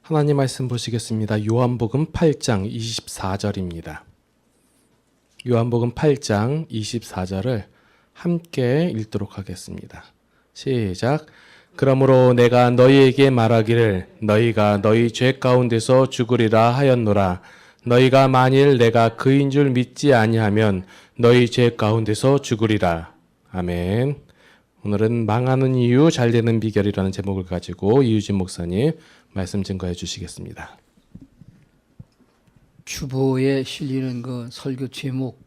하나님 말씀 보시겠습니다. 요한복음 8장 24절입니다. 요한복음 8장 24절을 함께 읽도록 하겠습니다. 시작. 그러므로 내가 너희에게 말하기를 너희가 너희 죄 가운데서 죽으리라 하였노라. 너희가 만일 내가 그인 줄 믿지 아니하면 너희 죄 가운데서 죽으리라. 아멘. 오늘은 망하는 이유 잘 되는 비결이라는 제목을 가지고 이유진 목사님 말씀 증거해 주시겠습니다. 주보에 실리는 그 설교 제목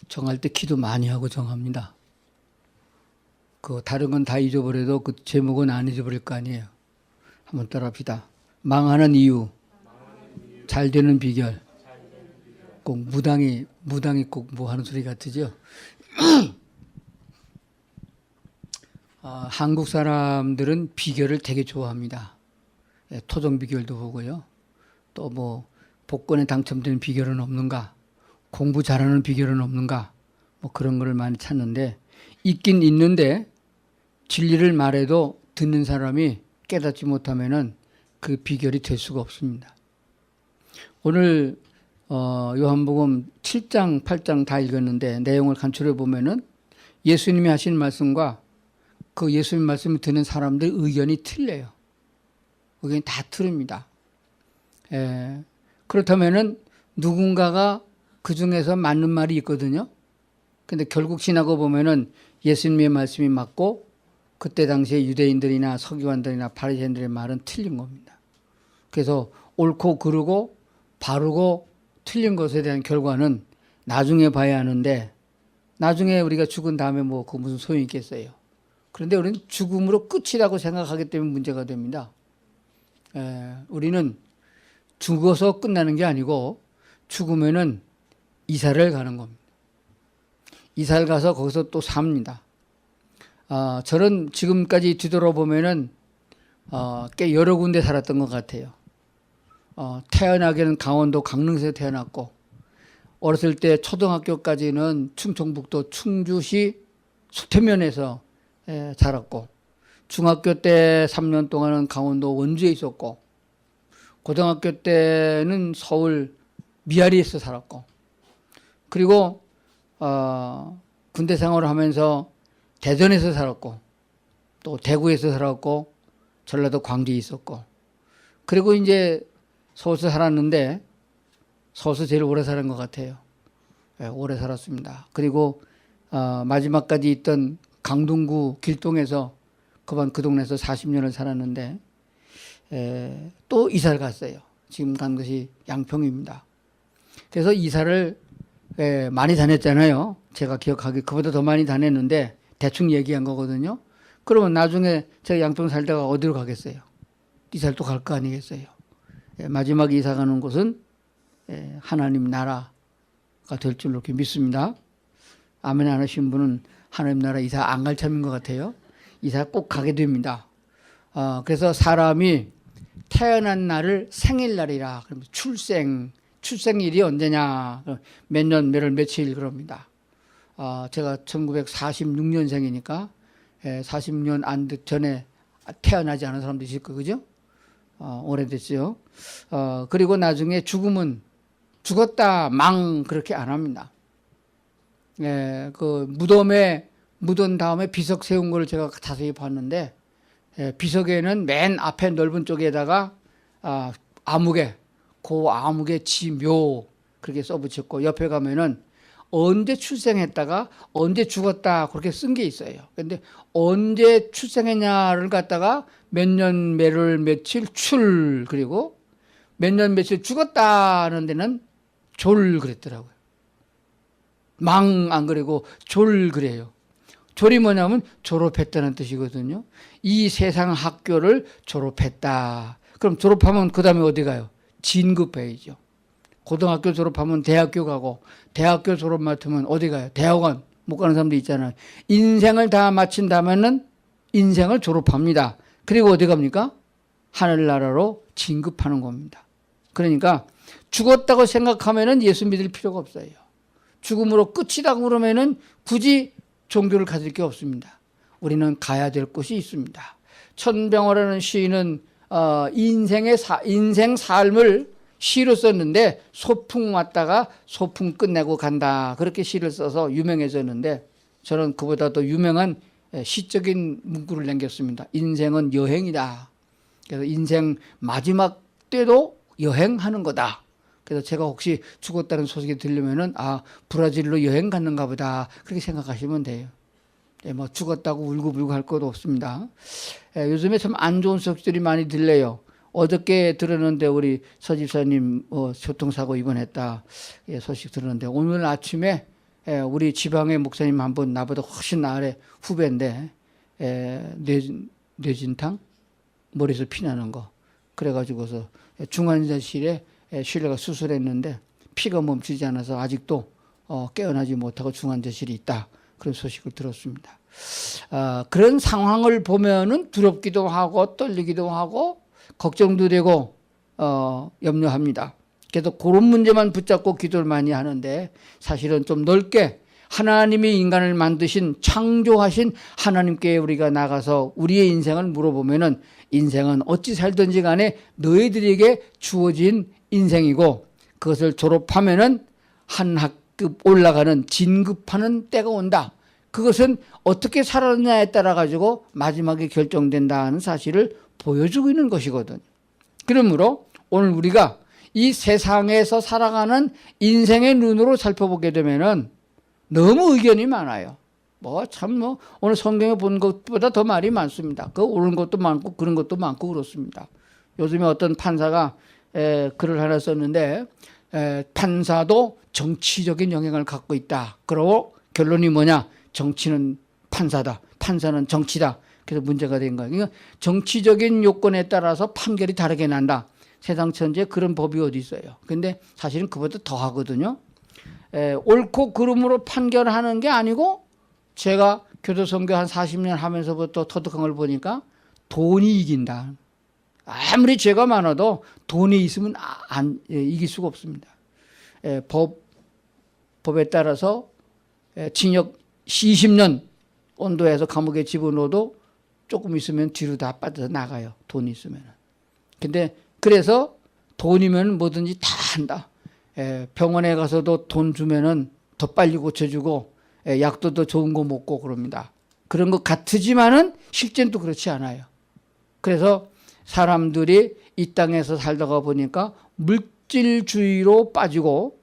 정할 때 기도 많이 하고 정합니다. 그 다른 건 다 잊어버려도 그 제목은 안 잊어버릴 거 아니에요. 한번 따라합시다. 망하는 이유, 잘 되는 비결. 꼭 무당이 꼭 뭐 하는 소리 같으죠. 한국 사람들은 비결을 되게 좋아합니다. 토종 비결도 보고요. 또 뭐 복권에 당첨되는 비결은 없는가? 공부 잘하는 비결은 없는가? 뭐 그런 거를 많이 찾는데 있긴 있는데 진리를 말해도 듣는 사람이 깨닫지 못하면은 그 비결이 될 수가 없습니다. 오늘 요한복음 7장, 8장 다 읽었는데 내용을 간추려 보면은 예수님이 하신 말씀과 그 예수님 말씀을 듣는 사람들 의견이 틀려요. 의견이 다 틀립니다. 그렇다면은 누군가가 그 중에서 맞는 말이 있거든요. 근데 결국 지나고 보면은 예수님의 말씀이 맞고 그때 당시에 유대인들이나 서기관들이나 바리새인들의 말은 틀린 겁니다. 그래서 옳고 그르고 바르고 틀린 것에 대한 결과는 나중에 봐야 하는데 나중에 우리가 죽은 다음에 뭐 그 무슨 소용이 있겠어요. 그런데 우리는 죽음으로 끝이라고 생각하기 때문에 문제가 됩니다. 우리는 죽어서 끝나는 게 아니고 죽으면은 이사를 가는 겁니다. 이사를 가서 거기서 또 삽니다. 저는 지금까지 뒤돌아보면은 꽤 여러 군데 살았던 것 같아요. 태어나기는 강원도 강릉에서 태어났고 어렸을 때 초등학교까지는 충청북도 충주시 수태면에서 자랐고 중학교 때 3년 동안은 강원도 원주에 있었고 고등학교 때는 서울 미아리에서 살았고 그리고 군대 생활을 하면서 대전에서 살았고 또 대구에서 살았고 전라도 광주에 있었고 그리고 이제 서울에서 살았는데 서울에서 제일 오래 살은 것 같아요. 오래 살았습니다. 그리고 마지막까지 있던 강동구 길동에서 그 동네에서 40년을 살았는데 또 이사를 갔어요. 지금 간 것이 양평입니다. 그래서 이사를 많이 다녔잖아요. 제가 기억하기 그보다 더 많이 다녔는데 대충 얘기한 거거든요. 그러면 나중에 제가 양평 살다가 어디로 가겠어요? 이사를 또 갈 거 아니겠어요? 마지막 이사 가는 곳은 하나님 나라가 될 줄로 이렇게 믿습니다. 아멘 안 하신 분은 하나님 나라 이사 안 갈 참인 것 같아요. 이사 꼭 가게 됩니다. 그래서 사람이 태어난 날을 생일날이라 그러면 출생일이 언제냐 몇 년 몇월 며칠 그럽니다. 제가 1946년생이니까 40년 안 전에 태어나지 않은 사람도 있을 거 그죠? 오래됐죠. 그리고 나중에 죽음은 죽었다 망 그렇게 안 합니다. 그 무덤에 묻은 다음에 비석 세운 걸 제가 자세히 봤는데 비석에는 맨 앞에 넓은 쪽에다가 아무개 지묘 그렇게 써붙였고 옆에 가면은 언제 출생했다가 언제 죽었다 그렇게 쓴 게 있어요. 그런데 언제 출생했냐를 갖다가 몇 년 몇월 며칠 출 그리고 몇 년 며칠 죽었다는 데는 졸 그랬더라고요. 망 안 그리고 졸 그래요. 졸이 뭐냐면 졸업했다는 뜻이거든요. 이 세상 학교를 졸업했다. 그럼 졸업하면 그 다음에 어디 가요? 진급해야죠. 고등학교 졸업하면 대학교 가고 대학교 졸업 맡으면 어디 가요? 대학원 못 가는 사람도 있잖아요. 인생을 다 마친다면은 인생을 졸업합니다. 그리고 어디 갑니까? 하늘나라로 진급하는 겁니다. 그러니까 죽었다고 생각하면은 예수 믿을 필요가 없어요. 죽음으로 끝이다 그러면은 굳이 종교를 가질 게 없습니다. 우리는 가야 될 곳이 있습니다. 천병호라는 시인은 인생 삶을 시로 썼는데 소풍 왔다가 소풍 끝내고 간다. 그렇게 시를 써서 유명해졌는데 저는 그보다 더 유명한 시적인 문구를 남겼습니다. 인생은 여행이다. 그래서 인생 마지막 때도 여행하는 거다. 그래서 제가 혹시 죽었다는 소식이 들리면은 브라질로 여행 갔는가 보다. 그렇게 생각하시면 돼요. 뭐 죽었다고 울고불고 할 것도 없습니다. 요즘에 참 안 좋은 소식들이 많이 들려요. 어저께 들었는데 우리 서 집사님 교통사고 입원했다 소식 들었는데 오늘 아침에 우리 지방의 목사님 한 분 나보다 훨씬 나아래 후배인데 뇌진탕 머리에서 피나는 거 그래가지고서 중환자실에 실려가 수술했는데 피가 멈추지 않아서 아직도 깨어나지 못하고 중환자실이 있다. 그런 소식을 들었습니다. 그런 상황을 보면은 두렵기도 하고 떨리기도 하고 걱정도 되고 염려합니다. 그래서 그런 문제만 붙잡고 기도를 많이 하는데 사실은 좀 넓게 하나님이 인간을 만드신 창조하신 하나님께 우리가 나가서 우리의 인생을 물어보면은 인생은 어찌 살든지 간에 너희들에게 주어진 인생이고 그것을 졸업하면은 한 학급 올라가는 진급하는 때가 온다. 그것은 어떻게 살았느냐에 따라 가지고 마지막에 결정된다는 사실을 보여주고 있는 것이거든요. 그러므로 오늘 우리가 이 세상에서 살아가는 인생의 눈으로 살펴보게 되면은 너무 의견이 많아요. 오늘 성경에 본 것보다 더 말이 많습니다. 옳은 것도 많고 그런 것도 많고 그렇습니다. 요즘에 어떤 판사가 글을 하나 썼는데 판사도 정치적인 영향을 갖고 있다. 그러고 결론이 뭐냐? 정치는 판사다. 판사는 정치다. 그래서 문제가 된 거예요. 그러니까 정치적인 요건에 따라서 판결이 다르게 난다. 세상 천지에 그런 법이 어디 있어요. 근데 사실은 그보다 더 하거든요. 옳고 그름으로 판결하는 게 아니고 제가 교도선교 한 40년 하면서부터 터득한 걸 보니까 돈이 이긴다. 아무리 죄가 많아도 돈이 있으면 이길 수가 없습니다. 법에 따라서 징역 20년 온도에서 감옥에 집어넣어도 조금 있으면 뒤로 다 빠져서 나가요. 돈이 있으면. 근데 그래서 돈이면 뭐든지 다 한다. 병원에 가서도 돈 주면은 더 빨리 고쳐주고 약도 더 좋은 거 먹고 그럽니다. 그런 것 같지만은 실제는 또 그렇지 않아요. 그래서 사람들이 이 땅에서 살다가 보니까 물질주의로 빠지고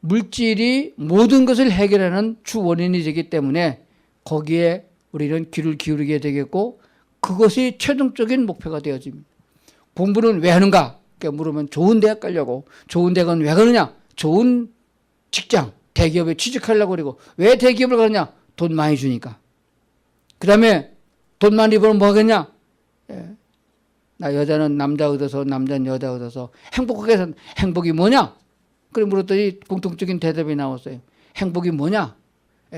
물질이 모든 것을 해결하는 주 원인이 되기 때문에 거기에 우리는 귀를 기울이게 되겠고 그것이 최종적인 목표가 되어집니다. 공부는 왜 하는가? 물으면 좋은 대학 가려고. 좋은 대학은 왜 가느냐? 좋은 직장, 대기업에 취직하려고 그러고. 왜 대기업을 가느냐? 돈 많이 주니까. 그 다음에 돈 많이 벌면 뭐 하겠냐? 나 여자는 남자 얻어서 남자는 여자 얻어서 행복하게 산 행복이 뭐냐? 그래 물었더니 공통적인 대답이 나왔어요. 행복이 뭐냐?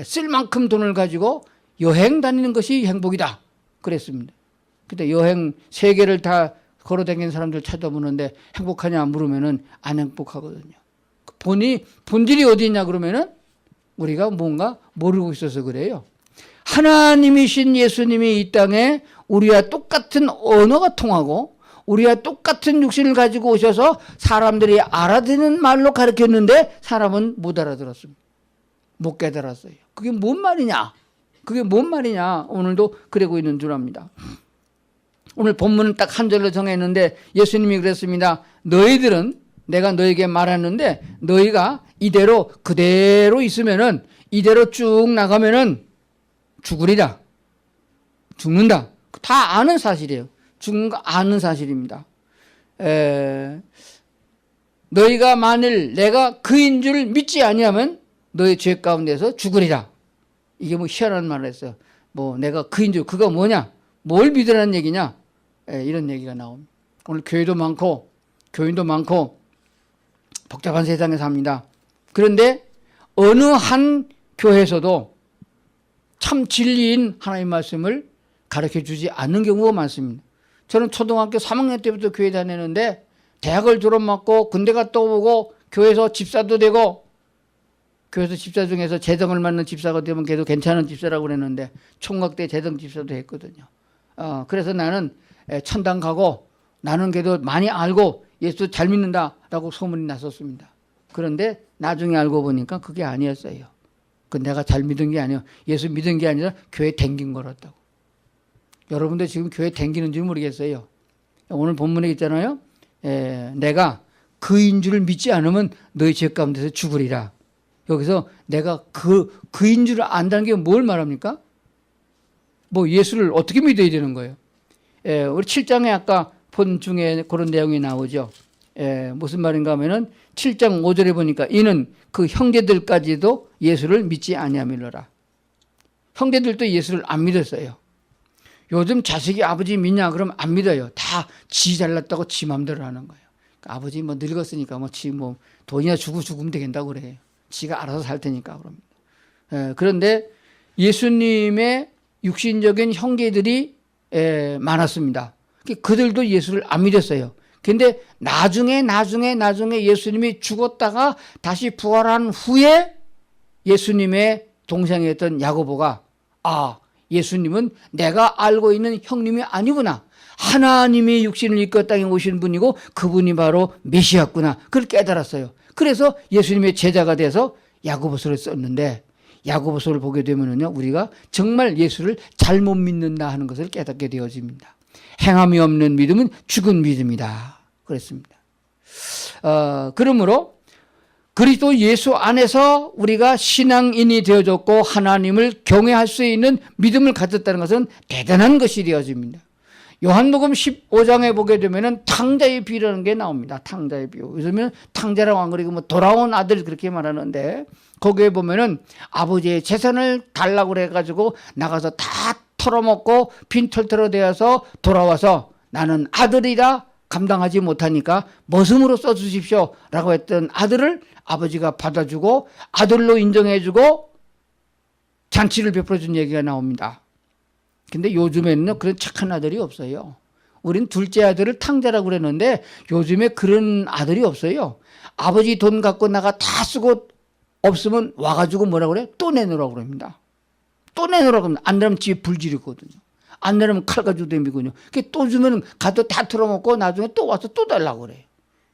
쓸 만큼 돈을 가지고 여행 다니는 것이 행복이다. 그랬습니다. 근데 여행 세계를 다 걸어다니는 사람들 찾아보는데 행복하냐 물으면은 안 행복하거든요. 본질이 어디 있냐 그러면은 우리가 뭔가 모르고 있어서 그래요. 하나님이신 예수님이 이 땅에 우리와 똑같은 언어가 통하고 우리와 똑같은 육신을 가지고 오셔서 사람들이 알아듣는 말로 가르쳤는데 사람은 못 알아들었습니다. 못 깨달았어요. 그게 뭔 말이냐? 그게 뭔 말이냐? 오늘도 그러고 있는 줄 압니다. 오늘 본문은 딱 한 절로 정했는데 예수님이 그랬습니다. 너희들은 내가 너에게 말했는데 너희가 이대로 그대로 있으면은 이대로 쭉 나가면은 죽으리라. 죽는다. 다 아는 사실이에요. 죽는 거 아는 사실입니다. 너희가 만일 내가 그인 줄 믿지 아니하면 너희 죄 가운데서 죽으리라. 이게 뭐 희한한 말을 했어요. 뭐 내가 그인 줄 그거 뭐냐? 뭘 믿으라는 얘기냐? 이런 얘기가 나옵니다. 오늘 교회도 많고 교인도 많고 복잡한 세상에 삽니다. 그런데 어느 한 교회에서도 참 진리인 하나님의 말씀을 가르쳐 주지 않는 경우가 많습니다. 저는 초등학교 3학년 때부터 교회 다니는데 대학을 졸업하고 군대 갔다 오고 교회에서 집사도 되고 교회에서 집사 중에서 재정을 맡는 집사가 되면 걔도 괜찮은 집사라고 그랬는데 총각 때 재정 집사도 했거든요. 그래서 나는 천당 가고 나는 그래도 많이 알고 예수 잘 믿는다라고 소문이 났었습니다. 그런데 나중에 알고 보니까 그게 아니었어요. 그 내가 잘 믿은 게 아니에요. 예수 믿은 게 아니라 교회 댕긴 거였다고. 여러분들 지금 교회 댕기는지 모르겠어요. 오늘 본문에 있잖아요. 내가 그인 줄을 믿지 않으면 너희 죄 가운데서 죽으리라. 여기서 내가 그인 줄을 안다는 게 뭘 말합니까? 뭐 예수를 어떻게 믿어야 되는 거예요? 우리 7장에 아까 본 중에 그런 내용이 나오죠. 무슨 말인가 하면은 7장 5절에 보니까 이는 그 형제들까지도 예수를 믿지 아니하밀러라. 형제들도 예수를 안 믿었어요. 요즘 자식이 아버지 믿냐 그러면 안 믿어요. 다 지 잘났다고 지 맘대로 하는 거예요. 그러니까 아버지 뭐 늙었으니까 뭐 돈이나 주고 죽으면 되겠다고 그래요. 지가 알아서 살 테니까 그럽니다. 그런데 예수님의 육신적인 형제들이 많았습니다. 그들도 예수를 안 믿었어요. 근데 나중에 예수님이 죽었다가 다시 부활한 후에 예수님의 동생이었던 야고보가 예수님은 내가 알고 있는 형님이 아니구나. 하나님이 육신을 입고 땅에 오신 분이고 그분이 바로 메시아구나. 그걸 깨달았어요. 그래서 예수님의 제자가 돼서 야고보서를 썼는데 야고보서를 보게 되면은요, 우리가 정말 예수를 잘못 믿는다 하는 것을 깨닫게 되어집니다. 행함이 없는 믿음은 죽은 믿음이다. 그랬습니다. 그러므로 그리스도 예수 안에서 우리가 신앙인이 되어졌고 하나님을 경외할 수 있는 믿음을 가졌다는 것은 대단한 것이 되어집니다. 요한복음 15장에 보게 되면은 탕자의 비유라는 게 나옵니다. 탕자의 비유. 요즘에는 탕자라고 안 그러고 뭐 돌아온 아들 그렇게 말하는데 거기에 보면은 아버지의 재산을 달라고 그래가지고 나가서 다 털어먹고 빈털터로 되어서 돌아와서 나는 아들이라 감당하지 못하니까 머슴으로 써주십시오 라고 했던 아들을 아버지가 받아주고 아들로 인정해주고 잔치를 베풀어준 얘기가 나옵니다. 근데 요즘에는 그런 착한 아들이 없어요. 우린 둘째 아들을 탕자라고 그랬는데 요즘에 그런 아들이 없어요. 아버지 돈 갖고 나가 다 쓰고 없으면 와가지고 뭐라 그래? 또 내놓으라고 그럽니다. 또 내놓으라고 합니다. 안 내면 집에 불 지르거든요. 안 내면 칼 가지고 댕기거든요. 또 주면 가도 다 털어먹고 나중에 또 와서 또 달라고 그래요.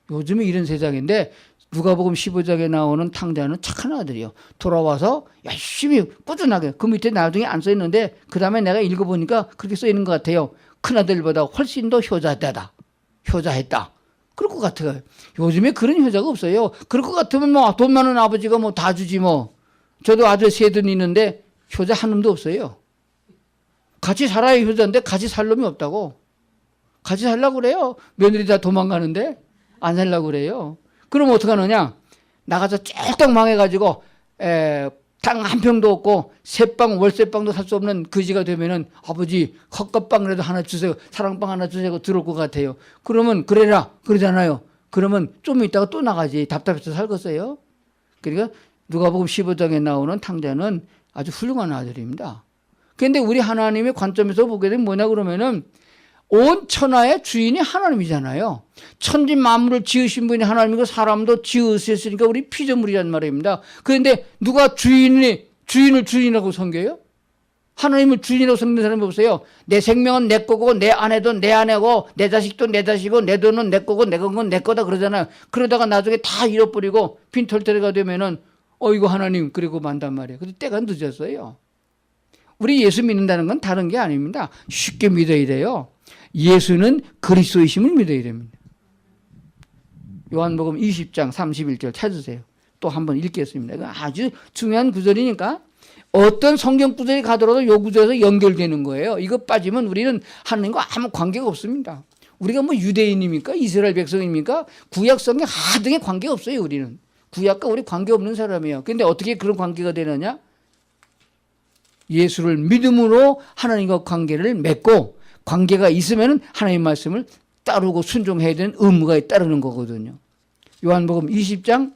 요즘에 이런 세상인데 누가복음 15장에 나오는 탕자는 착한 아들이요. 돌아와서 열심히 꾸준하게 그 밑에 나중에 안 써있는데 그 다음에 내가 읽어보니까 그렇게 써있는 것 같아요. 큰아들보다 훨씬 더 효자했다. 그럴 것 같아요. 요즘에 그런 효자가 없어요. 그럴 것 같으면 뭐 돈 많은 아버지가 뭐 다 주지 뭐. 저도 아들 셋은 있는데 효자 한 놈도 없어요. 같이 살아야 효자인데 같이 살 놈이 없다고. 같이 살려고 그래요. 며느리 다 도망가는데 안 살려고 그래요. 그럼 어떡하느냐? 나가서 쫄딱 망해가지고 땅 한 평도 없고 새빵 월세빵도 살 수 없는 거지가 되면은 아버지 헛것빵이라도 하나 주세요. 사랑빵 하나 주세요. 들어올 것 같아요. 그러면 그래라 그러잖아요. 그러면 좀 있다가 또 나가지. 답답해서 살겠어요. 그러니까 누가복음 15장에 나오는 탕자는 아주 훌륭한 아들입니다. 그런데 우리 하나님의 관점에서 보게 되면 뭐냐 그러면은 온 천하의 주인이 하나님이잖아요. 천지 만물을 지으신 분이 하나님이고 사람도 지으셨으니까 우리 피조물이란 말입니다. 그런데 누가 주인을 주인이라고 섬겨요? 하나님을 주인이라고 섬기는 사람이 없어요. 내 생명은 내 거고 내 아내도 내 아내고 내 자식도 내 자식이고 내 돈은 내 거고 내 건 내 거다 그러잖아요. 그러다가 나중에 다 잃어버리고 빈털터리가 되면은 이거 하나님 그리고 만단 말이에요. 근데 때가 늦었어요. 우리 예수 믿는다는 건 다른 게 아닙니다. 쉽게 믿어야 돼요. 예수는 그리스도이심을 믿어야 됩니다. 요한복음 20장 31절 찾으세요. 또 한번 읽겠습니다. 이거 아주 중요한 구절이니까 어떤 성경 구절이 가더라도 이 구절에서 연결되는 거예요. 이거 빠지면 우리는 하나님과 아무 관계가 없습니다. 우리가 뭐 유대인입니까? 이스라엘 백성입니까? 구약성경 하등의 관계가 없어요. 우리는. 구약과 우리 관계없는 사람이에요. 그런데 어떻게 그런 관계가 되느냐? 예수를 믿음으로 하나님과 관계를 맺고 관계가 있으면 하나님 말씀을 따르고 순종해야 되는 의무가 따르는 거거든요. 요한복음 20장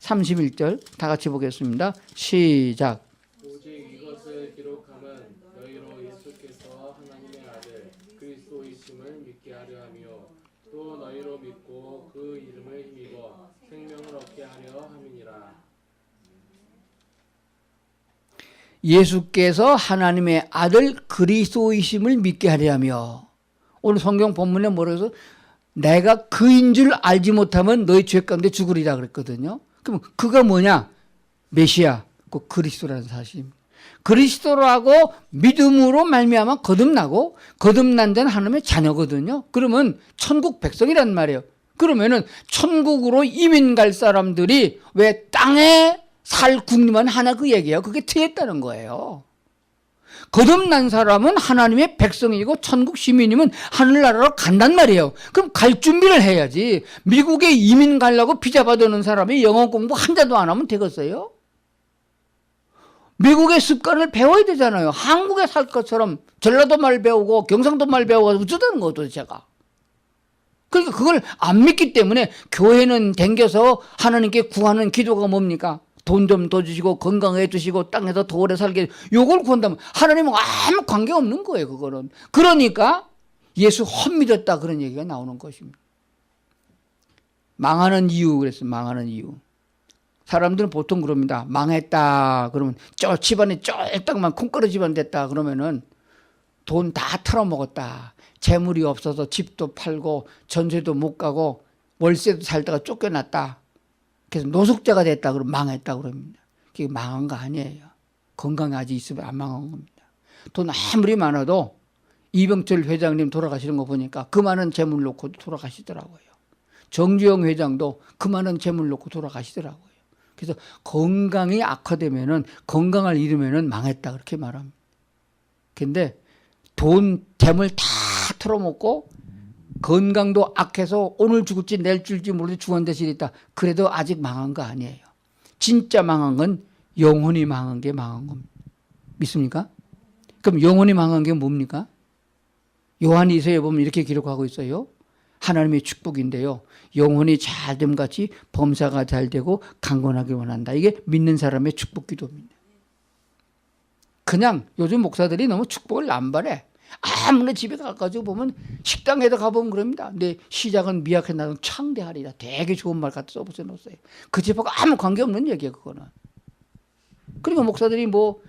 31절 다 같이 보겠습니다. 시작. 오직 이것을 기록함은 너희로 예수께서 하나님의 아들 그리스도이심을 믿게 하려 함이요 또 너희로 믿고 그 이름을 힘입어 생명을 얻게 하려 함이니라. 예수께서 하나님의 아들 그리스도이심을 믿게 하려 하며 오늘 성경 본문에 뭐라고 해서 내가 그인 줄 알지 못하면 너희 죄 가운데 죽으리라 그랬거든요. 그럼 그가 뭐냐? 메시아, 그 그리스도라는 사실입니다. 그리스도라고 믿음으로 말미암아 거듭나고 거듭난 자는 하나님의 자녀거든요. 그러면 천국 백성이란 말이에요. 그러면은 천국으로 이민 갈 사람들이 왜 땅에 살 국리만 하나 그 얘기예요. 그게 틀렸다는 거예요. 거듭난 사람은 하나님의 백성이고 천국 시민이면 하늘나라로 간단 말이에요. 그럼 갈 준비를 해야지. 미국에 이민 가려고 비자 받아오는 사람이 영어 공부 한 자도 안 하면 되겠어요? 미국의 습관을 배워야 되잖아요. 한국에 살 것처럼 전라도 말 배우고 경상도 말 배우고 어쩌다는 거죠, 제가. 그러니까 그걸 안 믿기 때문에 교회는 댕겨서 하나님께 구하는 기도가 뭡니까? 돈 좀 더 주시고 건강해 주시고 땅에서 더 오래 살게 요걸 구한다면 하나님은 아무 관계없는 거예요. 그거는. 그러니까 예수 헛믿었다 그런 얘기가 나오는 것입니다. 망하는 이유 그랬어요. 망하는 이유. 사람들은 보통 그럽니다. 망했다 그러면 집안에 쫄딱만 콩가루 집안 됐다 그러면은 돈 다 털어먹었다. 재물이 없어서 집도 팔고 전세도 못 가고 월세도 살다가 쫓겨났다. 그래서 노숙자가 됐다 그러면 망했다 그럽니다. 그게 망한 거 아니에요. 건강이 아직 있으면 안 망한 겁니다. 돈 아무리 많아도 이병철 회장님 돌아가시는 거 보니까 그 많은 재물 놓고 돌아가시더라고요. 정주영 회장도 그 많은 재물 놓고 돌아가시더라고요. 그래서 건강이 악화되면은 건강을 잃으면은 망했다 그렇게 말합니다. 근데 돈, 재물 다 털어먹고 건강도 악해서 오늘 죽을지 내일 죽을지 모르지 죽은 대신 있다. 그래도 아직 망한 거 아니에요. 진짜 망한 건 영혼이 망한 게 망한 겁니다. 믿습니까? 그럼 영혼이 망한 게 뭡니까? 요한이서에 보면 이렇게 기록하고 있어요. 하나님의 축복인데요. 영혼이 잘됨 같이 범사가 잘 되고 강건하게 원한다. 이게 믿는 사람의 축복 기도입니다. 그냥 요즘 목사들이 너무 축복을 안 바래. 아무나 집에 가가지고 보면 식당에다 가보면 그럽니다. 근데 시작은 미약해 나는 창대하리라. 되게 좋은 말 갖다 써붙여 놓았어요. 그 집하고 아무 관계없는 얘기예요. 그거는. 그러니까 목사들이 뭐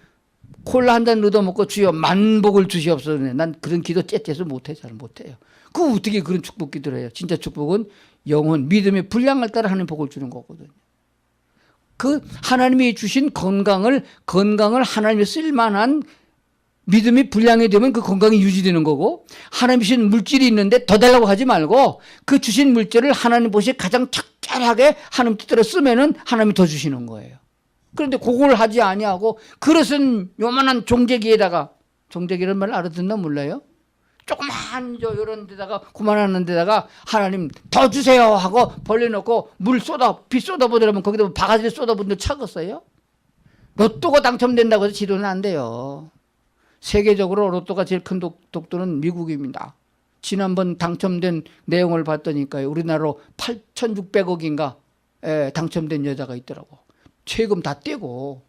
콜라 한 잔 얻어먹고 주여 만복을 주시옵소서. 난 그런 기도 째째서 못해. 잘 못해요. 그 어떻게 그런 축복 기도를 해요. 진짜 축복은 영혼 믿음의 분량을 따라 하나님 복을 주는 거거든요. 그 하나님이 주신 건강을 하나님이 쓸만한 믿음이 분량이 되면 그 건강이 유지되는 거고, 하나님 주신 물질이 있는데 더 달라고 하지 말고 그 주신 물질을 하나님 보시기에 가장 적절하게 하나님 뜻대로 쓰면은 하나님이 더 주시는 거예요. 그런데 그걸 하지 아니하고 그릇은 요만한 종재기에다가, 종재기란 말 알아듣나 몰라요? 조그만 이런 데다가 그만하는 데다가 하나님 더 주세요 하고 벌려놓고 비 쏟아보더라면 거기다 바가지를 쏟아부는데 차겠어요? 로또가 당첨된다고 해서 지도는 안 돼요. 세계적으로 로또가 제일 큰 독도는 미국입니다. 지난번 당첨된 내용을 봤더니까요. 우리나라로 8,600억인가 당첨된 여자가 있더라고. 세금 다 떼고.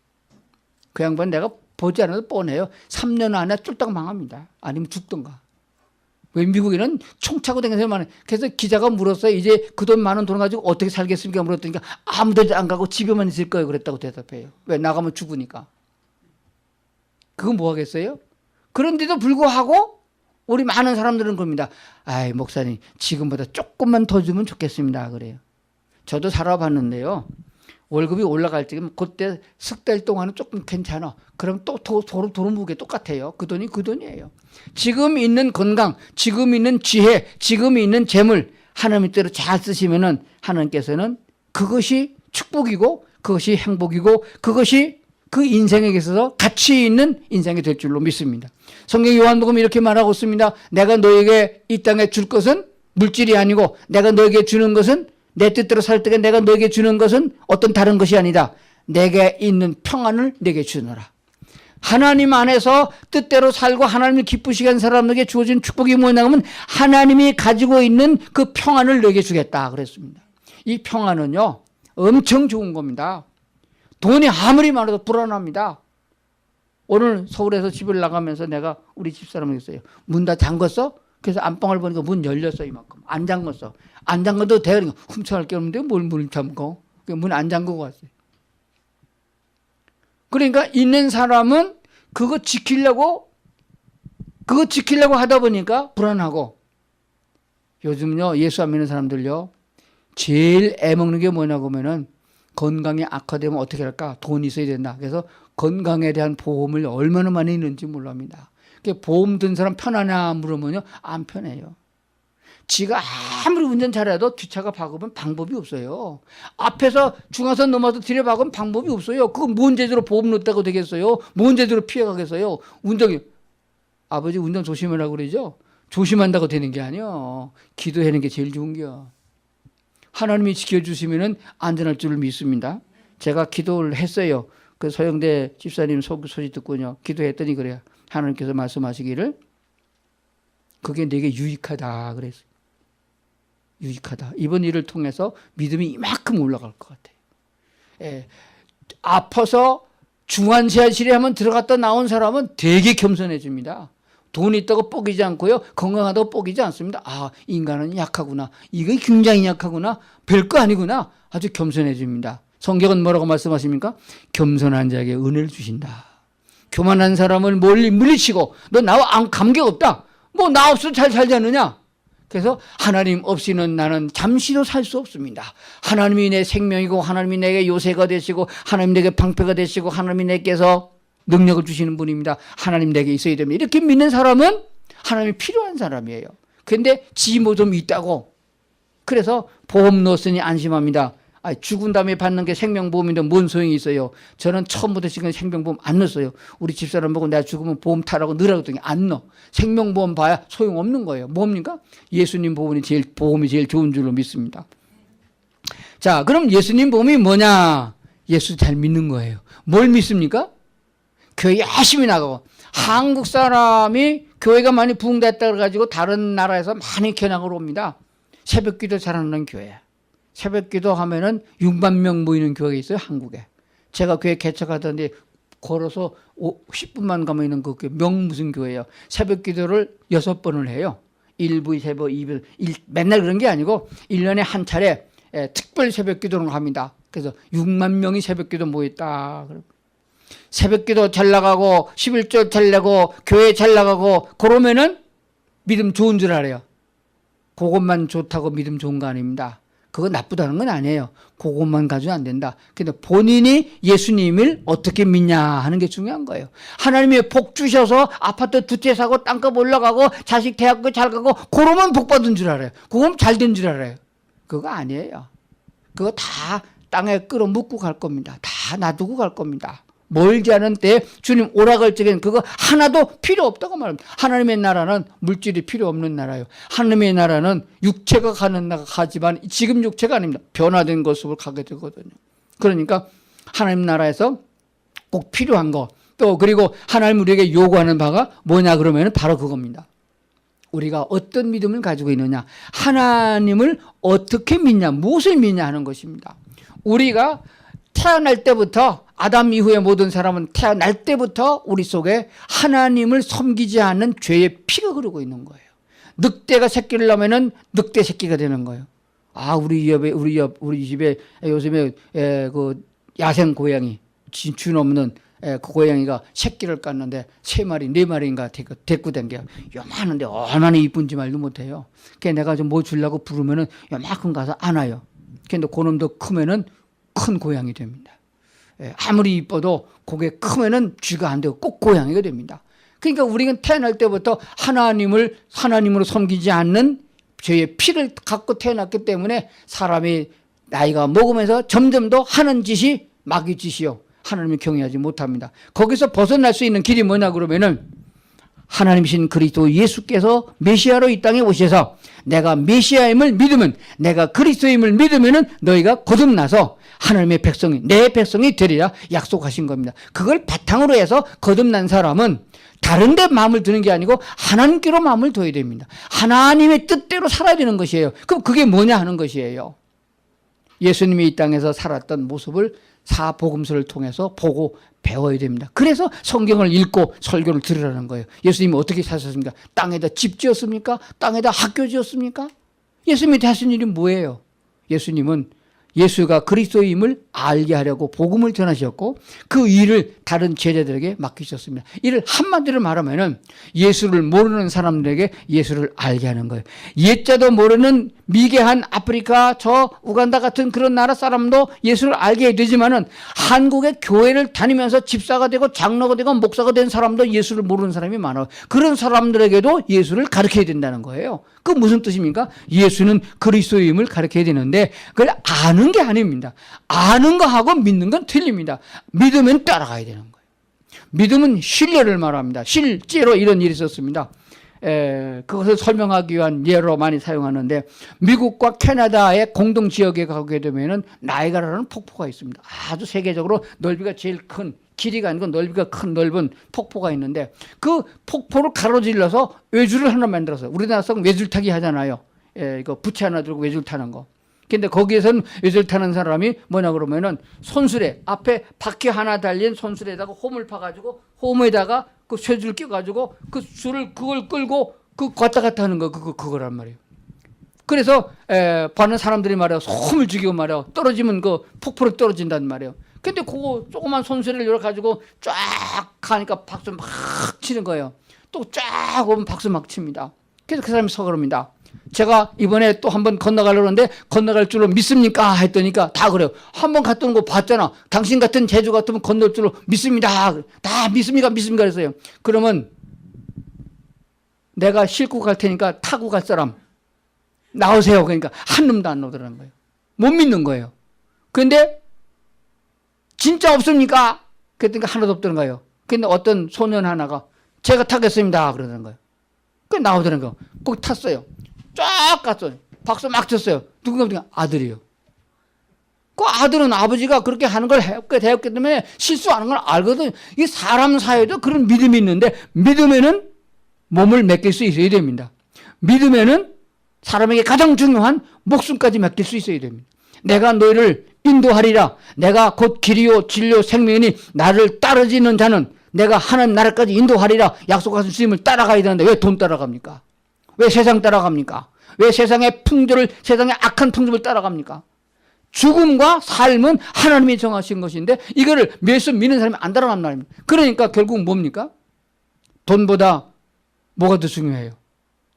그 양반 내가 보지 않아도 뻔해요. 3년 안에 쫄딱 망합니다. 아니면 죽던가. 왜 미국에는 총 차고 다니는 사람이 많아요. 그래서 기자가 물었어요. 이제 그 돈 많은 돈 가지고 어떻게 살겠습니까? 물었더니까 아무 데도 안 가고 집에만 있을 거예요. 그랬다고 대답해요. 왜? 나가면 죽으니까. 그건 뭐 하겠어요? 그런데도 불구하고 우리 많은 사람들은 겁니다. 아이 목사님 지금보다 조금만 더 주면 좋겠습니다. 그래요. 저도 살아봤는데요. 월급이 올라갈 적이면 그때 석 달 동안은 조금 괜찮아. 그럼 또 도로 무게 똑같아요. 그 돈이 그 돈이에요. 지금 있는 건강, 지금 있는 지혜, 지금 있는 재물 하나님 뜻대로 잘 쓰시면은 하나님께서는 그것이 축복이고 그것이 행복이고 그것이 그 인생에 있어서 가치 있는 인생이 될 줄로 믿습니다. 성경 요한복음 이렇게 말하고 있습니다. 내가 너에게 이 땅에 줄 것은 물질이 아니고 내가 너에게 주는 것은 내 뜻대로 살 때 내가 너에게 주는 것은 어떤 다른 것이 아니다. 내게 있는 평안을 내게 주노라. 하나님 안에서 뜻대로 살고 하나님을 기쁘시게 한 사람에게 주어진 축복이 뭐냐 하면 하나님이 가지고 있는 그 평안을 너에게 주겠다 그랬습니다. 이 평안은요 엄청 좋은 겁니다. 돈이 아무리 많아도 불안합니다. 오늘 서울에서 집을 나가면서 내가 우리 집사람에게 있어요. 문 다 잠궜어? 그래서 안방을 보니까 문 열렸어 이만큼. 안 잠궜어. 안 잠궈도 돼. 훔쳐갈 게 없는데 뭘 문을 잠궈. 문 안 잠그고 왔어요. 그러니까 있는 사람은 그거 지키려고 하다 보니까 불안하고 요즘요 예수 안 믿는 사람들요 제일 애먹는 게 뭐냐고 하면은 건강이 악화되면 어떻게 할까? 돈이 있어야 된다. 그래서 건강에 대한 보험을 얼마나 많이 있는지 몰랍니다. 보험 든 사람 편하냐 물으면요 안 편해요. 지가 아무리 운전 잘해도 뒷차가 박으면 방법이 없어요. 앞에서 중앙선 넘어서 뒤에 박으면 방법이 없어요. 그건 뭔 제대로 보험 넣었다고 되겠어요? 뭔 제대로 피해가겠어요? 아버지 운전 조심하라고 그러죠? 조심한다고 되는 게 아니요. 기도하는 게 제일 좋은 겨. 하나님이 지켜주시면 안전할 줄을 믿습니다. 제가 기도를 했어요. 그 서영대 집사님 소식 듣고요. 기도했더니 그래요. 하나님께서 말씀하시기를 그게 내게 유익하다 그랬어요. 유익하다. 이번 일을 통해서 믿음이 이만큼 올라갈 것 같아요. 예. 아파서 중환자실에 한번 들어갔다 나온 사람은 되게 겸손해집니다. 돈이 있다고 뽀기지 않고요. 건강하다고 뽀기지 않습니다. 아, 인간은 약하구나. 이게 굉장히 약하구나. 별거 아니구나. 아주 겸손해집니다. 성경은 뭐라고 말씀하십니까? 겸손한 자에게 은혜를 주신다. 교만한 사람을 물리치고 너 나와 감격 없다. 뭐 나 없어 잘 살자느냐? 그래서 하나님 없이는 나는 잠시도 살 수 없습니다. 하나님이 내 생명이고 하나님이 내게 요새가 되시고 하나님 내게 방패가 되시고 하나님이 내게서 능력을 주시는 분입니다. 하나님 내게 있어야 됩니다. 이렇게 믿는 사람은 하나님이 필요한 사람이에요. 그런데 지 모좀 있다고 그래서 보험 넣었으니 안심합니다. 죽은 다음에 받는 게 생명보험인데 뭔 소용이 있어요. 저는 처음부터 지금 생명보험 안 넣었어요. 우리 집사람 보고 내가 죽으면 보험 타라고 넣으라고 했더니 안 넣어. 생명보험 봐야 소용없는 거예요. 뭡니까? 예수님 보험이 제일 좋은 줄로 믿습니다. 자, 그럼 예수님 보험이 뭐냐? 예수 잘 믿는 거예요. 뭘 믿습니까? 교회 열심히 나가고 한국 사람이 교회가 많이 부흥됐다 그래가지고 다른 나라에서 많이 견학을 옵니다. 새벽기도 잘하는 교회. 새벽기도 하면은 6만 명 모이는 교회가 있어요, 한국에. 제가 교회 개척하던데 걸어서 10분만 가면 있는 그 무슨 교회예요. 새벽기도를 6번을 해요. 1부, 3부, 2부, 맨날 그런 게 아니고 1년에 한 차례 특별 새벽기도를 합니다. 그래서 6만 명이 새벽기도 모였다. 새벽기도 잘 나가고 11조 잘 내고 교회 잘 나가고 그러면은 믿음 좋은 줄 알아요. 그것만 좋다고 믿음 좋은 거 아닙니다. 그거 나쁘다는 건 아니에요. 그것만 가지고 안 된다. 근데 본인이 예수님을 어떻게 믿냐 하는 게 중요한 거예요. 하나님이 복 주셔서 아파트 두 채 사고 땅값 올라가고 자식 대학교 잘 가고 그러면 복 받은 줄 알아요. 그건 잘 된 줄 알아요. 그거 아니에요. 그거 다 땅에 끌어묻고 갈 겁니다. 다 놔두고 갈 겁니다. 멀지 않은 때에 주님 오라갈 적에는 그거 하나도 필요 없다고 말합니다. 하나님의 나라는 물질이 필요 없는 나라예요. 하나님의 나라는 육체가 가는 나라 가지만 지금 육체가 아닙니다. 변화된 것으로 가게 되거든요. 그러니까 하나님 나라에서 꼭 필요한 거 또 그리고 하나님 우리에게 요구하는 바가 뭐냐 그러면 바로 그겁니다. 우리가 어떤 믿음을 가지고 있느냐 하나님을 어떻게 믿냐 무엇을 믿냐 하는 것입니다. 우리가 태어날 때부터 아담 이후의 모든 사람은 태어날 때부터 우리 속에 하나님을 섬기지 않는 죄의 피가 흐르고 있는 거예요. 늑대가 새끼를 낳으면은 늑대 새끼가 되는 거예요. 우리 집에 요즘에 그 야생 고양이 준 없는 그 고양이가 새끼를 깠는데 3마리, 4마리인가 데리고 댕겨요. 요만한데 얼마나 이쁜지 말도 못해요. 그래서 내가 좀 뭐 주려고 부르면은 요만큼 가서 안아요. 근데 그놈도 크면은 큰 고양이 됩니다. 아무리 이뻐도 그게 크면은 쥐가 안 되고 꼭 고양이가 됩니다. 그러니까 우리는 태어날 때부터 하나님으로 섬기지 않는 죄의 피를 갖고 태어났기 때문에 사람이 나이가 먹으면서 점점 더 하는 짓이 마귀 짓이요. 하나님을 경외하지 못합니다. 거기서 벗어날 수 있는 길이 뭐냐 그러면은 하나님이신 그리스도 예수께서 메시아로 이 땅에 오셔서 내가 메시아임을 믿으면 내가 그리스도임을 믿으면은 너희가 거듭나서 하나님의 백성이 내 백성이 되리라 약속하신 겁니다. 그걸 바탕으로 해서 거듭난 사람은 다른 데 마음을 두는 게 아니고 하나님께로 마음을 둬야 됩니다. 하나님의 뜻대로 살아야 되는 것이에요. 그럼 그게 뭐냐 하는 것이에요. 예수님이 이 땅에서 살았던 모습을 사복음서를 통해서 보고 배워야 됩니다. 그래서 성경을 읽고 설교를 들으라는 거예요. 예수님이 어떻게 사셨습니까? 땅에다 집 지었습니까? 땅에다 학교 지었습니까? 예수님이 하신 일이 뭐예요? 예수님은 예수가 그리스도임을 알게 하려고 복음을 전하셨고 그 일을 다른 제자들에게 맡기셨습니다. 이를 한마디로 말하면은 예수를 모르는 사람들에게 예수를 알게 하는 거예요. 옛자도 모르는 미개한 아프리카 저 우간다 같은 그런 나라 사람도 예수를 알게 되지만은 한국의 교회를 다니면서 집사가 되고 장로가 되고 목사가 된 사람도 예수를 모르는 사람이 많아요. 그런 사람들에게도 예수를 가르쳐야 된다는 거예요. 그 무슨 뜻입니까? 예수는 그리스도임을 가르쳐야 되는데 그걸 아는 게 아닙니다. 아는 거하고 믿는 건 틀립니다. 믿으면 따라가야 되는 거예요. 믿음은 신뢰를 말합니다. 실제로 이런 일이 있었습니다. 그것을 설명하기 위한 예로 많이 사용하는데 미국과 캐나다의 공동 지역에 가게 되면은 나이가라는 폭포가 있습니다. 아주 세계적으로 넓이가 제일 큰, 길이가 아니고 넓이가 큰 넓은 폭포가 있는데 그 폭포를 가로질러서 외줄을 하나 만들었어요. 우리나라에서 외줄타기 하잖아요. 이거 부채 하나 들고 외줄 타는 거. 근데 거기에서는 외줄 타는 사람이 뭐냐 그러면은 손수레 앞에 바퀴 하나 달린 손수레에다가 홈을 파가지고 홈에다가 그 쇠줄 끼워가지고 그 줄을 그걸 끌고 그 왔다 갔다 하는 거 그거란 말이에요. 그래서 보는 사람들이 말이에요. 홈을 죽이고 말이에요. 떨어지면 그 폭포로 떨어진단 말이에요. 근데 그거 조그만 손수레를 열어 가지고 쫙 가니까 박수 막 치는 거예요. 또 쫙 오면 박수 막 칩니다. 그래서 그 사람이 서그럽니다. 제가 이번에 또 한번 건너가려고 하는데 건너갈 줄로 믿습니까? 했더니까 다 그래요. 한번 갔던 거 봤잖아. 당신 같은 제주 같으면 건널 줄로 믿습니다. 다 믿습니까? 믿습니까? 그랬어요. 그러면 내가 싣고 갈 테니까 타고 갈 사람 나오세요. 그러니까 한 놈도 안 나오더라는 거예요. 못 믿는 거예요. 그런데 진짜 없습니까? 그랬더니 하나도 없더는 거예요. 근데 어떤 소년 하나가 제가 타겠습니다. 그러는 거예요. 그 나오더는 거예요. 거기 탔어요. 쫙 갔어요. 박수 막 쳤어요. 누군가 아들이요. 그 아들은 아버지가 그렇게 하는 걸 해왔기 때문에 실수하는 걸 알거든요. 이 사람 사이에도 그런 믿음이 있는데 믿음에는 몸을 맡길 수 있어야 됩니다. 믿음에는 사람에게 가장 중요한 목숨까지 맡길 수 있어야 됩니다. 내가 너희를 인도하리라. 내가 곧 길이요 진리요 생명이니 나를 따르지는 자는 내가 하나님 나라까지 인도하리라. 약속하신 주님을 따라가야 되는데 왜 돈 따라갑니까? 왜 세상 따라갑니까? 왜 세상의 풍조를, 세상의 악한 풍습을 따라갑니까? 죽음과 삶은 하나님이 정하신 것인데 이거를 예수 믿는 사람이 안 따라간단 말입니다. 그러니까 결국 뭡니까? 돈보다 뭐가 더 중요해요?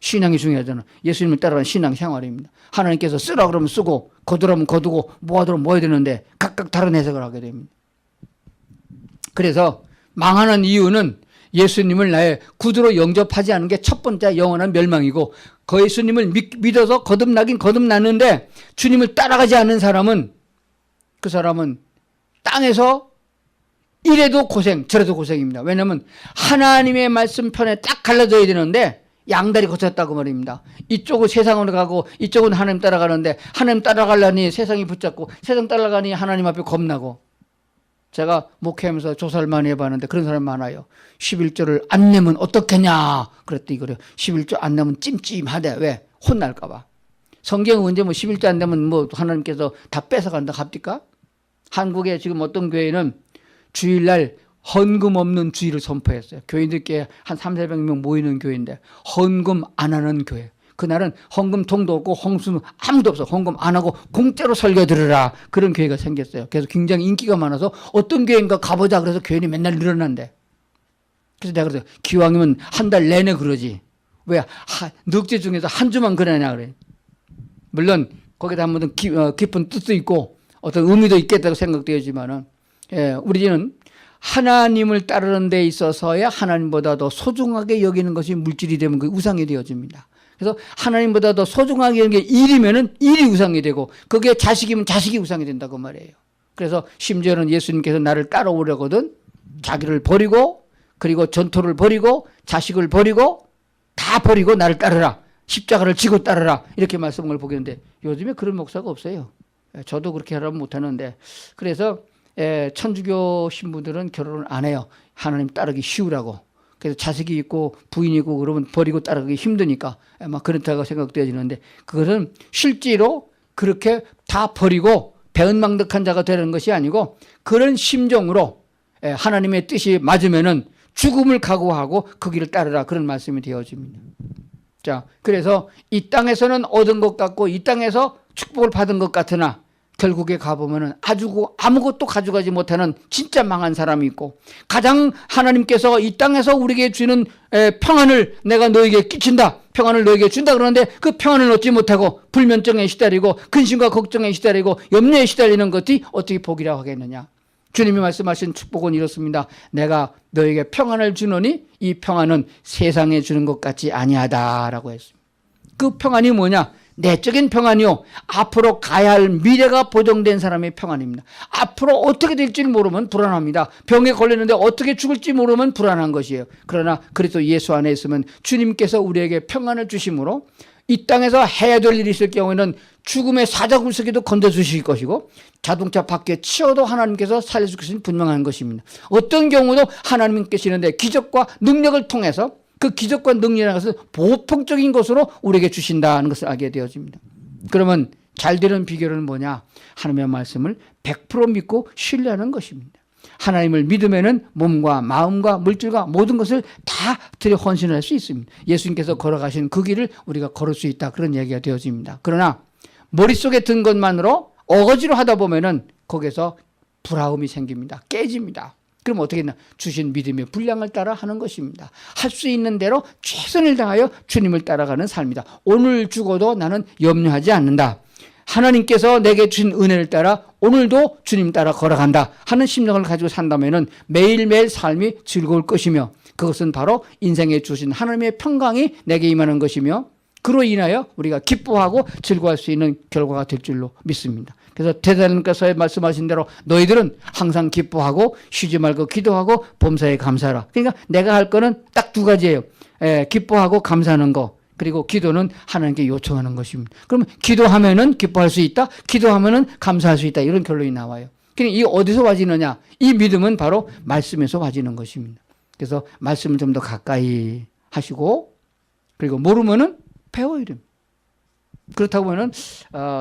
신앙이 중요하잖아요. 예수님을 따라가는 신앙 생활입니다. 하나님께서 쓰라 그러면 쓰고 거두라면 거두고 모아두라면 모아야 되는데 각각 다른 해석을 하게 됩니다. 그래서 망하는 이유는 예수님을 나의 구주로 영접하지 않은 게 첫 번째 영원한 멸망이고 그 예수님을 믿어서 거듭나긴 거듭났는데 주님을 따라가지 않는 사람은 그 사람은 땅에서 이래도 고생 저래도 고생입니다. 왜냐하면 하나님의 말씀 편에 딱 갈라져야 되는데 양다리 거쳤다고 말입니다. 이쪽은 세상으로 가고 이쪽은 하나님 따라가는데 하나님 따라가려니 세상이 붙잡고 세상 따라가니 하나님 앞에 겁나고 제가 목회하면서 조사를 많이 해봤는데 그런 사람 많아요. 11조를 안 내면 어떻겠냐 그랬더니 그래요. 11조 안 내면 찜찜하대. 왜? 혼날까 봐. 성경은 언제 뭐 11조 안 내면 뭐 하나님께서 다 뺏어간다 합니까? 한국에 지금 어떤 교회는 주일날 헌금 없는 주일을 선포했어요. 교인들께 한 300~400명 모이는 교회인데 헌금 안 하는 교회. 그날은 헌금통도 없고 홍수는 아무도 없어. 헌금 안 하고 공짜로 설교 들으라. 그런 교회가 생겼어요. 그래서 굉장히 인기가 많아서 어떤 교회인가 가보자 그래서 교인이 맨날 늘어난대. 그래서 내가 그래서 기왕이면 한 달 내내 그러지. 왜 넉제 중에서 한 주만 그러냐 그래. 물론 거기다 한번 깊은 뜻도 있고 어떤 의미도 있겠다고 생각되지만은 우리는 하나님을 따르는 데 있어서야 하나님보다 더 소중하게 여기는 것이 물질이 되면 그 우상이 되어집니다. 그래서 하나님보다 더 소중하게 여기는 게 일이면은 일이 우상이 되고 그게 자식이면 자식이 우상이 된다고 말이에요. 그래서 심지어는 예수님께서 나를 따라오려거든 자기를 버리고 그리고 전토를 버리고 자식을 버리고 다 버리고 나를 따르라. 십자가를 지고 따르라. 이렇게 말씀을 보겠는데 요즘에 그런 목사가 없어요. 저도 그렇게 하라면 못하는데 그래서 천주교 신부들은 결혼을 안 해요. 하나님 따르기 쉬우라고. 그래서 자식이 있고 부인이 있고 그러면 버리고 따르기 힘드니까 막 그렇다고 생각되어지는데 그것은 실제로 그렇게 다 버리고 배은망덕한 자가 되는 것이 아니고 그런 심정으로 하나님의 뜻이 맞으면은 죽음을 각오하고 그 길을 따르라 그런 말씀이 되어집니다. 자, 그래서 이 땅에서는 얻은 것 같고 이 땅에서 축복을 받은 것 같으나 결국에 가보면은 아무것도 가져가지 못하는 진짜 망한 사람이 있고, 가장 하나님께서 이 땅에서 우리에게 주는 평안을 내가 너에게 끼친다, 평안을 너에게 준다 그러는데 그 평안을 얻지 못하고 불면증에 시달리고 근심과 걱정에 시달리고 염려에 시달리는 것이 어떻게 복이라고 하겠느냐. 주님이 말씀하신 축복은 이렇습니다. 내가 너에게 평안을 주노니 이 평안은 세상에 주는 것 같지 아니하다라고 했습니다. 그 평안이 뭐냐? 내적인 평안이요, 앞으로 가야 할 미래가 보정된 사람의 평안입니다. 앞으로 어떻게 될지 모르면 불안합니다. 병에 걸렸는데 어떻게 죽을지 모르면 불안한 것이에요. 그러나 그리스도 예수 안에 있으면 주님께서 우리에게 평안을 주심으로 이 땅에서 해야 될 일이 있을 경우에는 죽음의 사자굴석에도 건져주실 것이고, 자동차 밖에 치어도 하나님께서 살려줄 것은 분명한 것입니다. 어떤 경우도 하나님께서 있는데 기적과 능력을 통해서 그 기적과 능력이라는 것은 보편적인 것으로 우리에게 주신다는 것을 알게 되어집니다. 그러면 잘 되는 비결은 뭐냐? 하나님의 말씀을 100% 믿고 신뢰하는 것입니다. 하나님을 믿으면은 몸과 마음과 물질과 모든 것을 다 들여 헌신할 수 있습니다. 예수님께서 걸어가신 그 길을 우리가 걸을 수 있다, 그런 얘기가 되어집니다. 그러나 머릿속에 든 것만으로 어거지로 하다 보면은 거기서 불화음이 생깁니다. 깨집니다. 그럼 어떻게 했나? 주신 믿음의 분량을 따라 하는 것입니다. 할 수 있는 대로 최선을 다하여 주님을 따라가는 삶이다. 오늘 죽어도 나는 염려하지 않는다. 하나님께서 내게 주신 은혜를 따라 오늘도 주님 따라 걸어간다 하는 심령을 가지고 산다면은 매일매일 삶이 즐거울 것이며, 그것은 바로 인생에 주신 하나님의 평강이 내게 임하는 것이며, 그로 인하여 우리가 기뻐하고 즐거워할 수 있는 결과가 될 줄로 믿습니다. 그래서 대사님께서 말씀하신 대로 너희들은 항상 기뻐하고 쉬지 말고 기도하고 범사에 감사하라. 그러니까 내가 할 거는 딱 두 가지예요. 기뻐하고 감사하는 거, 그리고 기도는 하나님께 요청하는 것입니다. 그러면 기도하면은 기뻐할 수 있다, 기도하면은 감사할 수 있다, 이런 결론이 나와요. 그러니까 이 어디서 와지느냐? 이 믿음은 바로 말씀에서 와지는 것입니다. 그래서 말씀을 좀 더 가까이 하시고, 그리고 모르면은 배워야 됩니다. 그렇다고 보면은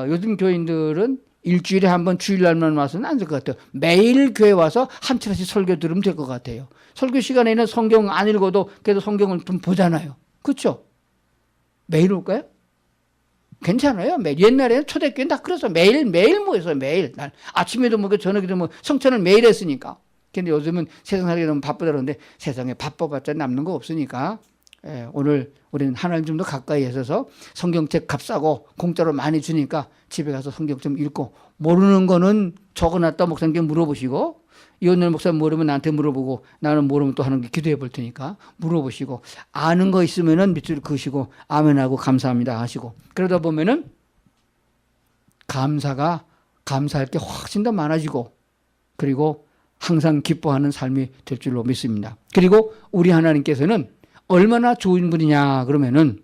요즘 교인들은 일주일에 한 번 주일날만 와서는 안 될 것 같아요. 매일 교회 와서 한 차례씩 설교 들으면 될 것 같아요. 설교 시간에는 성경 안 읽어도 그래도 성경을 좀 보잖아요. 그렇죠? 매일 올까요? 괜찮아요. 옛날에는 초대교회는 다 그래서 매일 모여서 매일 아침에도 먹고 저녁에도 뭐 성찬을 매일 했으니까. 근데 요즘은 세상 살기 너무 바쁘다 그러는데 세상에 바빠봤자 남는 거 없으니까 오늘 우리는 하나님 좀 더 가까이 있어서 성경책 값싸고 공짜로 많이 주니까 집에 가서 성경 좀 읽고, 모르는 거는 적어놨다 목사님께 물어보시고, 이혼열 목사님 모르면 나한테 물어보고, 나는 모르면 또 하는 게 기도해 볼 테니까 물어보시고, 아는 거 있으면은 밑줄 그으시고 아멘하고 감사합니다 하시고, 그러다 보면은 감사할 게 훨씬 더 많아지고, 그리고 항상 기뻐하는 삶이 될 줄로 믿습니다. 그리고 우리 하나님께서는 얼마나 좋은 분이냐 그러면은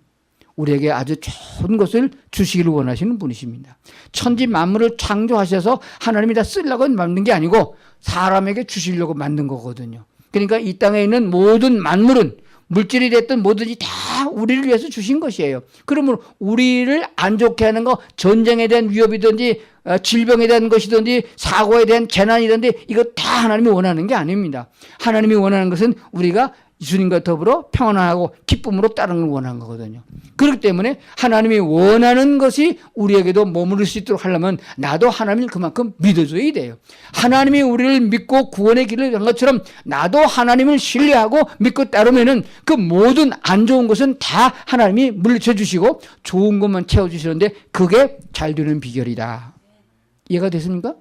우리에게 아주 좋은 것을 주시기를 원하시는 분이십니다. 천지 만물을 창조하셔서 하나님이 다 쓰려고 만든 게 아니고 사람에게 주시려고 만든 거거든요. 그러니까 이 땅에 있는 모든 만물은 물질이 됐든 뭐든지 다 우리를 위해서 주신 것이에요. 그러므로 우리를 안 좋게 하는 거, 전쟁에 대한 위협이든지 질병에 대한 것이든지 사고에 대한 재난이든지 이거 다 하나님이 원하는 게 아닙니다. 하나님이 원하는 것은 우리가 주님과 더불어 평안하고 기쁨으로 따르는 걸 원하는 거거든요. 그렇기 때문에 하나님이 원하는 것이 우리에게도 머무를 수 있도록 하려면 나도 하나님을 그만큼 믿어줘야 돼요. 하나님이 우리를 믿고 구원의 길을 간 것처럼 나도 하나님을 신뢰하고 믿고 따르면은 그 모든 안 좋은 것은 다 하나님이 물리쳐 주시고 좋은 것만 채워주시는데 그게 잘 되는 비결이다. 이해가 됐습니까?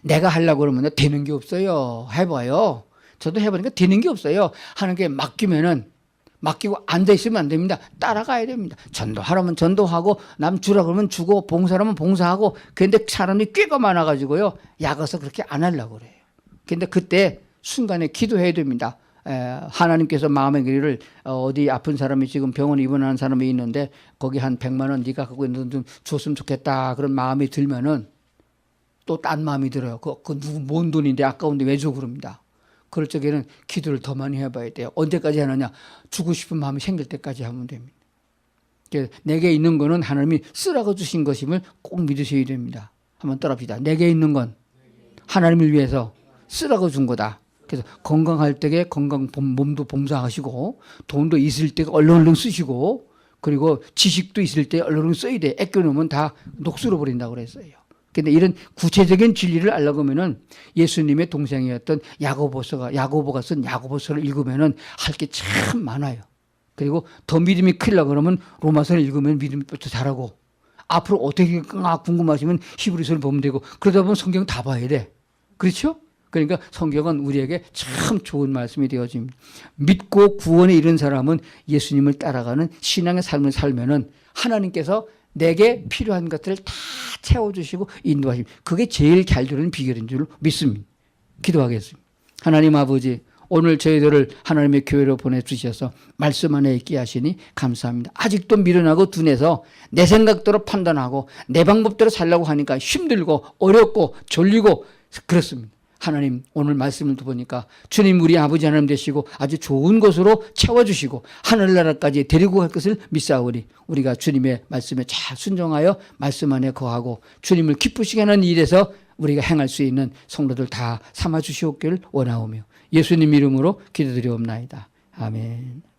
내가 하려고 그러면 되는 게 없어요. 해봐요. 저도 해보니까 되는 게 없어요. 하나님께 맡기고 앉아있으면 안 됩니다. 따라가야 됩니다. 전도하라면 전도하고 남 주라 그러면 주고 봉사하면 봉사하고. 그런데 사람이 꽤가 많아가지고요. 약어서 그렇게 안 하려고 그래요. 그런데 그때 순간에 기도해야 됩니다. 하나님께서 마음의 길을 어디 아픈 사람이 지금 병원에 입원하는 사람이 있는데 거기 한 100만 원 네가 갖고 있는 돈 좀 줬으면 좋겠다. 그런 마음이 들면은 또 딴 마음이 들어요. 그 누구 뭔 돈인데 아까운데 왜 줘 그럽니다. 그럴 적에는 기도를 더 많이 해봐야 돼요. 언제까지 하느냐? 주고 싶은 마음이 생길 때까지 하면 됩니다. 내게 있는 거는 하나님이 쓰라고 주신 것임을 꼭 믿으셔야 됩니다. 한번 따라합시다. 내게 있는 건 하나님을 위해서 쓰라고 준 거다. 그래서 건강할 때에 몸도 봉사하시고 돈도 있을 때 얼른 쓰시고, 그리고 지식도 있을 때 얼른 써야 돼. 아껴놓으면 다 녹슬어 버린다고 그랬어요. 근데 이런 구체적인 진리를 알려고 하면은 예수님의 동생이었던 야고보가 쓴 야고보서를 읽으면은 할 게 참 많아요. 그리고 더 믿음이 크려고 그러면 로마서를 읽으면 믿음이 또 잘하고, 앞으로 어떻게 궁금하시면 히브리서를 보면 되고, 그러다 보면 성경 다 봐야 돼. 그렇죠? 그러니까 성경은 우리에게 참 좋은 말씀이 되어집니다. 믿고 구원에 이른 사람은 예수님을 따라가는 신앙의 삶을 살면은 하나님께서 내게 필요한 것들을 다 채워주시고 인도하십니다. 그게 제일 잘 되는 비결인 줄 믿습니다. 기도하겠습니다. 하나님 아버지, 오늘 저희들을 하나님의 교회로 보내주셔서 말씀 안에 있게 하시니 감사합니다. 아직도 미련하고 둔해서 내 생각대로 판단하고 내 방법대로 살려고 하니까 힘들고 어렵고 졸리고 그렇습니다. 하나님, 오늘 말씀을 보니까 주님 우리 아버지 하나님 되시고 아주 좋은 것으로 채워주시고 하늘나라까지 데리고 갈 것을 믿사오니 우리가 주님의 말씀에 잘 순종하여 말씀 안에 거하고 주님을 기쁘시게 하는 일에서 우리가 행할 수 있는 성도들 다 삼아 주시옵기를 원하오며 예수님 이름으로 기도드리옵나이다. 아멘.